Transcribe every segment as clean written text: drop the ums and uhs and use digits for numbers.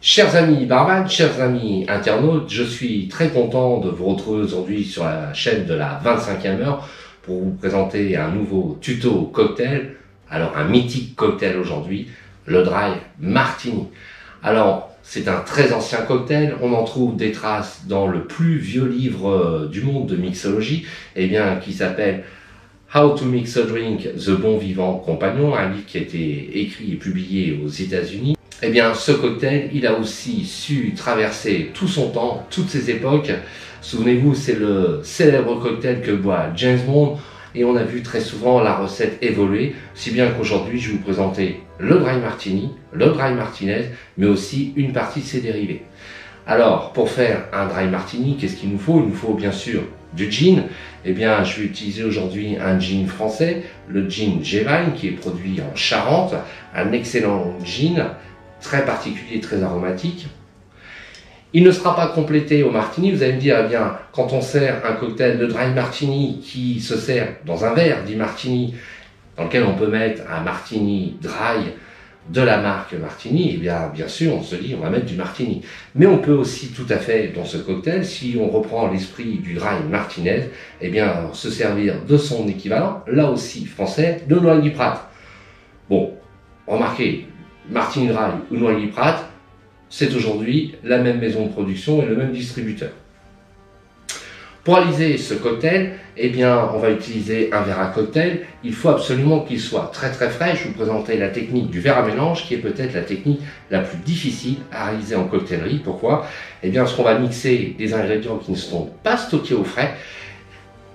Chers amis barman, chers amis internautes, je suis très content de vous retrouver aujourd'hui sur la chaîne de la 25e heure pour vous présenter un nouveau tuto cocktail. Alors un mythique cocktail aujourd'hui, le Dry Martini. Alors c'est un très ancien cocktail, on en trouve des traces dans le plus vieux livre du monde de mixologie, qui s'appelle How to Mix a Drink, The Bon Vivant Compagnon, un livre qui a été écrit et publié aux États-Unis. Ce cocktail, il a aussi su traverser tout son temps, toutes ses époques. Souvenez-vous, c'est le célèbre cocktail que boit James Bond et on a vu très souvent la recette évoluer, si bien qu'aujourd'hui, je vais vous présenter le Dry Martini, le Dry Martinez, mais aussi une partie de ses dérivés. Alors, pour faire un Dry Martini, qu'est-ce qu'il nous faut? Il nous faut bien sûr du gin. Je vais utiliser aujourd'hui un gin français, le gin Jevagne, qui est produit en Charente, un excellent gin, très particulier, très aromatique. Il ne sera pas complété au martini. Vous allez me dire, quand on sert un cocktail de Dry Martini qui se sert dans un verre dit martini, dans lequel on peut mettre un martini dry de la marque Martini, bien sûr, on se dit, on va mettre du martini. Mais on peut aussi tout à fait, dans ce cocktail, si on reprend l'esprit du Dry Martinez, se servir de son équivalent, là aussi français, de Noailly Prat. Bon, remarquez, Martini Dry ou Noailly Prat, c'est aujourd'hui la même maison de production et le même distributeur. Pour réaliser ce cocktail, on va utiliser un verre à cocktail. Il faut absolument qu'il soit très frais. Je vais vous présenter la technique du verre à mélange, qui est peut-être la technique la plus difficile à réaliser en cocktailerie. Pourquoi? Parce qu'on va mixer des ingrédients qui ne seront pas stockés au frais.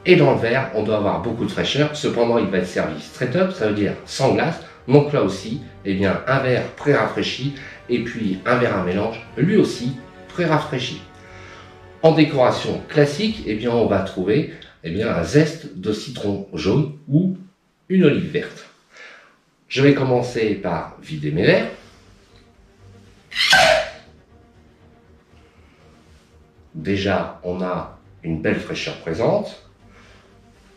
Et dans le verre, on doit avoir beaucoup de fraîcheur. Cependant, il va être servi straight up, ça veut dire sans glace. Donc là aussi, un verre pré-rafraîchi et puis un verre à mélange, lui aussi pré-rafraîchi. En décoration classique, on va trouver un zeste de citron jaune ou une olive verte. Je vais commencer par vider mes verres. Déjà, on a une belle fraîcheur présente.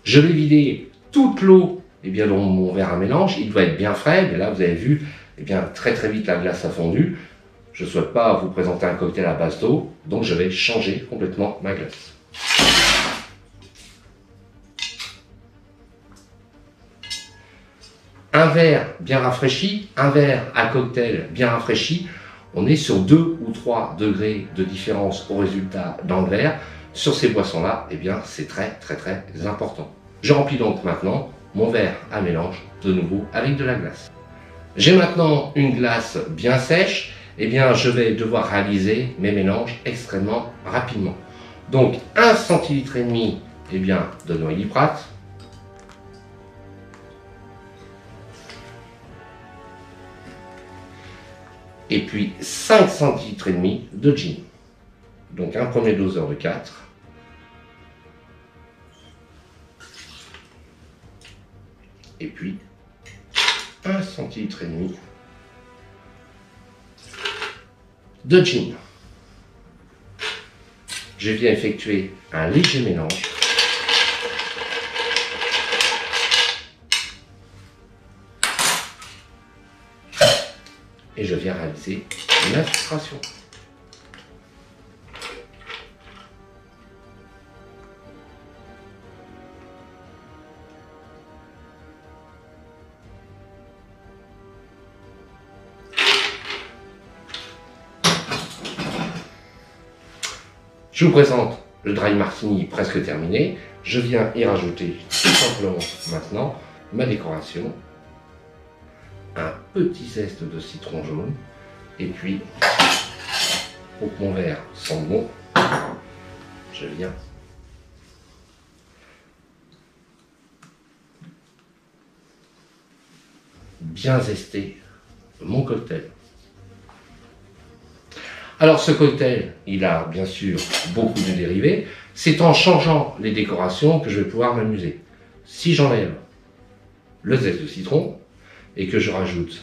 Je vais vider toute l'eau dans mon verre à mélange. Il doit être bien frais, mais là vous avez vu, très vite la glace a fondu. Je ne souhaite pas vous présenter un cocktail à base d'eau, donc je vais changer complètement ma glace. Un verre bien rafraîchi, un verre à cocktail bien rafraîchi, on est sur 2 ou 3 degrés de différence au résultat dans le verre. Sur ces boissons-là, c'est très important. Je remplis donc maintenant mon verre à mélange de nouveau avec de la glace. J'ai maintenant une glace bien sèche. Je vais devoir réaliser mes mélanges extrêmement rapidement. Donc 1 centilitre et demi de Noailly Prat, et puis 5 centilitres et demi de gin. Donc un premier doseur de 4. Et puis 1 centilitre et demi de gin. Je viens effectuer un léger mélange. Et je viens réaliser une infiltration. Je vous présente le Dry Martini presque terminé. Je viens y rajouter tout simplement maintenant ma décoration. Un petit zeste de citron jaune. Et puis, pour que mon verre sente bon, je viens bien zester mon cocktail. Alors ce cocktail, il a bien sûr beaucoup de dérivés. C'est en changeant les décorations que je vais pouvoir m'amuser. Si j'enlève le zeste de citron et que je rajoute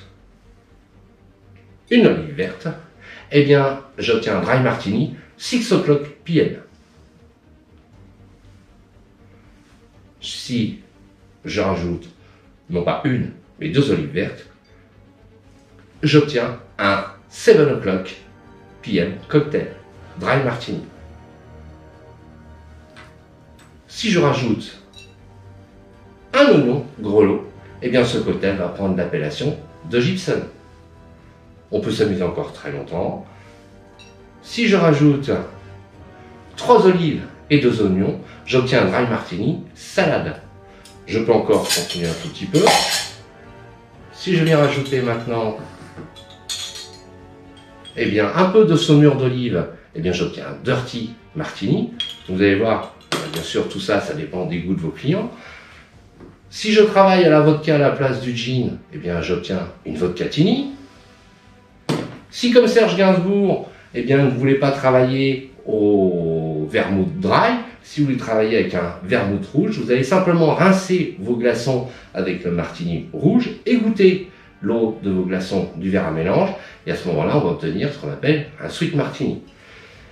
une olive verte, j'obtiens un Dry Martini 6 o'clock PM. Si je rajoute non pas une, mais 2 olives vertes, j'obtiens un 7 o'clock PM Cocktail Dry Martini. Si je rajoute un oignon gros lot, eh bien ce cocktail va prendre l'appellation de Gibson. On peut s'amuser encore très longtemps. Si je rajoute 3 olives et 2 oignons, j'obtiens un dry martini salade. Je peux encore continuer un tout petit peu. Si je viens rajouter maintenant eh bien, un peu de saumure d'olive, eh bien j'obtiens un dirty martini. Vous allez voir, bien sûr tout ça, ça dépend des goûts de vos clients. Si je travaille à la vodka à la place du gin, eh bien j'obtiens une vodkatini. Si comme Serge Gainsbourg, eh bien vous ne voulez pas travailler au vermouth dry, si vous voulez travailler avec un vermouth rouge, vous allez simplement rincer vos glaçons avec le martini rouge et goûter l'eau de vos glaçons du verre à mélange. Et à ce moment-là, on va obtenir ce qu'on appelle un sweet martini.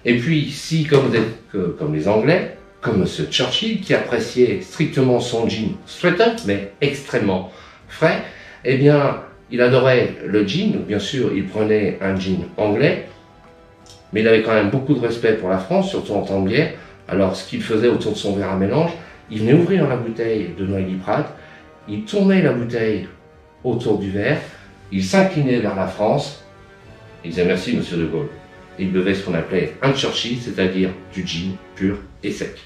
Et puis, si comme vous êtes comme les Anglais, comme Monsieur Churchill, qui appréciait strictement son gin straight up, mais extrêmement frais, eh bien, il adorait le gin. Donc, bien sûr, il prenait un gin anglais, mais il avait quand même beaucoup de respect pour la France, surtout en temps de guerre. Alors, ce qu'il faisait autour de son verre à mélange, il venait ouvrir la bouteille de Noailly Prat, il tournait la bouteille autour du verre, il s'inclinait vers la France, il disait merci Monsieur de Gaulle. Et il buvait ce qu'on appelait un Churchill, c'est-à-dire du gin pur et sec.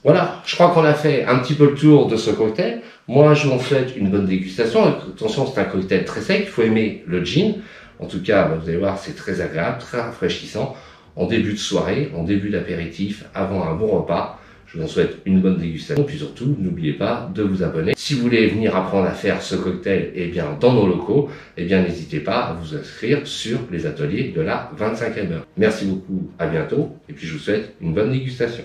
Voilà, je crois qu'on a fait un petit peu le tour de ce cocktail. Moi, je vous souhaite une bonne dégustation. Attention, c'est un cocktail très sec, il faut aimer le gin. En tout cas, vous allez voir, c'est très agréable, très rafraîchissant. En début de soirée, en début d'apéritif, avant un bon repas. Je vous souhaite une bonne dégustation. Puis surtout, n'oubliez pas de vous abonner. Si vous voulez venir apprendre à faire ce cocktail eh bien, dans nos locaux, eh bien, n'hésitez pas à vous inscrire sur les ateliers de la 25e heure. Merci beaucoup, à bientôt. Et puis, je vous souhaite une bonne dégustation.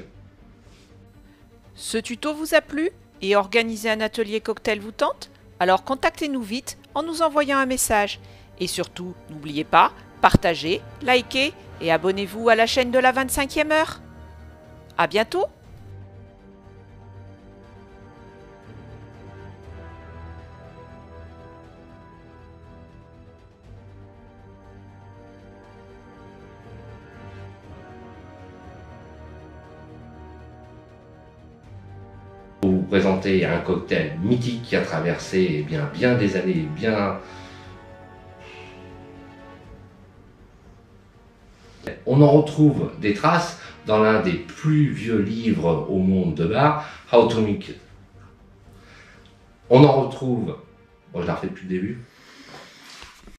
Ce tuto vous a plu et organiser un atelier cocktail vous tente? Alors contactez-nous vite en nous envoyant un message. Et surtout, n'oubliez pas, partagez, likez et abonnez-vous à la chaîne de la 25e heure. À bientôt! Pour vous présenter un cocktail mythique qui a traversé bien des années, On en retrouve des traces dans l'un des plus vieux livres au monde de bar, How to Make It. On en retrouve, bon je la refais depuis le début,